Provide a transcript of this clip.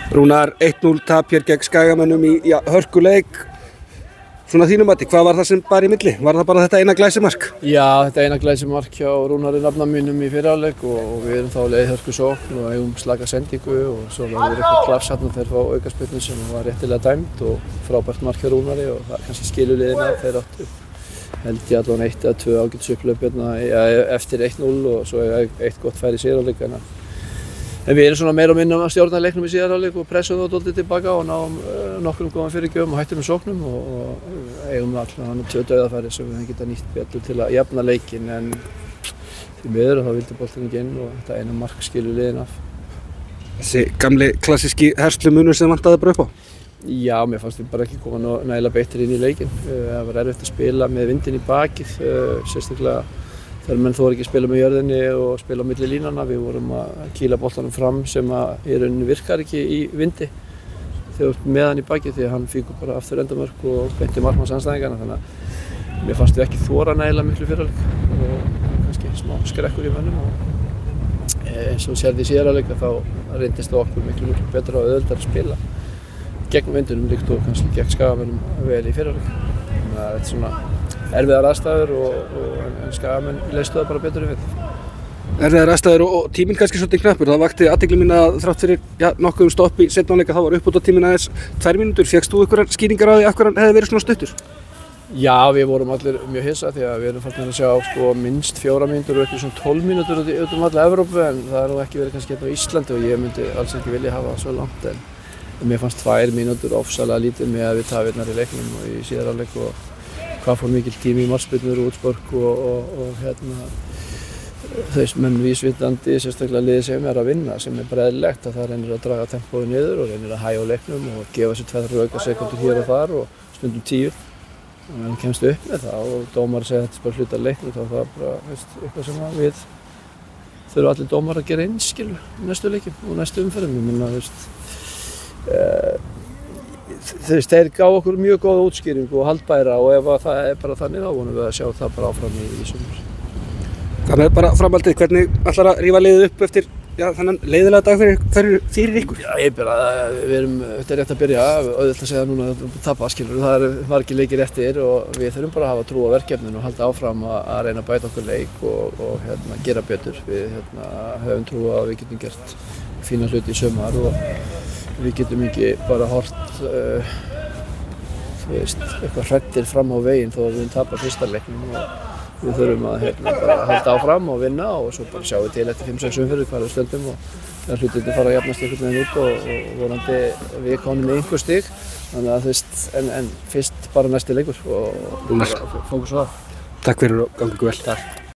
Rúnar, 1-0 tap hér gegn Skagamönnum í hörkuleik. Svona þínu mati, hvað var það sem bar í milli? Var það bara þetta eina glæsimark? Já, þetta eina glæsimark hjá Rúnari nafna mínum í fyrri hálfleik og við erum þá leið hörkusókn og eigum slaka sendingu og svo verður eitthvað klafs hérna þeir fá aukaspyrnu sem var réttilega dæmd og frábært mark hjá Rúnari og það er kannski skilur liðina þeir áttu held ég allavega 1 eða 2 ágætis upphlaup hérna eftir 1-0 og svo eitt gott færi í síðari hálfleik. En við erum svona meira og minna að stjórna leiknum í síðari hálfleik og pressum það dálítið tilbaka og náum nokkrum góðum fyrirgjöfum og hættum sóknum og eigum allavega 2 dauðafæri sem við geta nýtt betur til að jafna leikinn en því miður þá vildi boltinn ekki inn og þetta eina mark skilur liðin af. Þessi gamli klassíski herslumunur sem vantaði bara upp á? Já, mér fannst við bara ekki koma nægilega betur inn í leikinn. Það var erfitt að spila með vindinn í bakið, sérstaklega þegar menn þóra ekki að spila með jörðinni og spila á milli línanna. Við vorum að kýla boltanum fram sem í rauninni virkar ekki í vindi þegar við erum með hann í bakið því að hann fíkur bara aftur endamörk og beinti markmanns andstæðinganna þannig að mér fannst við ekki þóra nægilega miklu fyrri hálfleik og kannski smá skrekkur í mönnum og eins og sérði í síðari hálfleik þá reyndist það okkur miklu betra og auðveldara að spila gegn vindunum líkt og kannski gegn Skagamönnum vel í fyrri hálfleik. Þannig að þetta er svona erfiðar aðstæður en Skagamenn leystu það bara betur í vindi. Erfiðar aðstæður og tíminn kannski svolítið knappur. Það vakti athygli mín að þrátt fyrir nokkuð stopp í seinni hálfleik þá var uppbótartíminn aðeins 2 mínútur. Fékkst þú einhverjar skýringar á því af hverju hann hefði verið svona stuttur? Já, við vorum allir mjög hissa því að við erum farnir að sjá minnst 4 mínútur og ekki svona 12 mínútur út alla Evrópu en það er nú ekki verið kannski hérna á Íslandi og ég myndi alls ekki vilja hafa það svo langt en mér fannst 2 mínútur ofsalega lítið með að við tafirnar í leiknum og í síðari hálfleik og hvað fór mikill tími í markspyrnur og útspörk og þess menn vísvitandi sérstaklega liðið sem að vinna sem bara eðlilegt að það reynir að draga tempóið niður og reynir að hægja á leiknum og gefa sér 2-3 aukasekundur hér og þar og stundum 10 og hann kemst upp með það og dómar segja þetta er bara hluti af leiknum þá það er bara eitthvað sem við þurfum allir dómar að gera einskil næstu leikjum og næstu umferðum ég minna þeir gá okkur mjög góða útskýringu og haldbæra og ef það er bara þannig þá vonum við að sjá það bara áfram í sumar. Þannig er bara framhaldið, hvernig ætlar að rífa liðið upp eftir þennan leiðilega dag fyrir ykkur? Já, þetta er rétt að byrja, auðvitað að segja núna að tapa skilur, það eru margir leikir eftir og við þurfum bara að hafa trú á verkefninu og halda áfram að reyna að bæta okkur leik og gera betur. Við höfum trú á að við getum gert fína hluti í sumar og við getum ekki bara horft eitthvað hrættir fram á veginn þó að við tapar fyrsta leiknum og við þurfum að bara halda áfram og vinna og svo bara sjáum við til eftir 5-6 umferðir hvar við stöndum og þegar hlutirnir fara að jafnast einhvern veginn út og vonandi við komum með einhver stig þannig að en fyrst bara næsti leikur og fókus á það. Takk fyrir og gangi ykkur vel. Takk.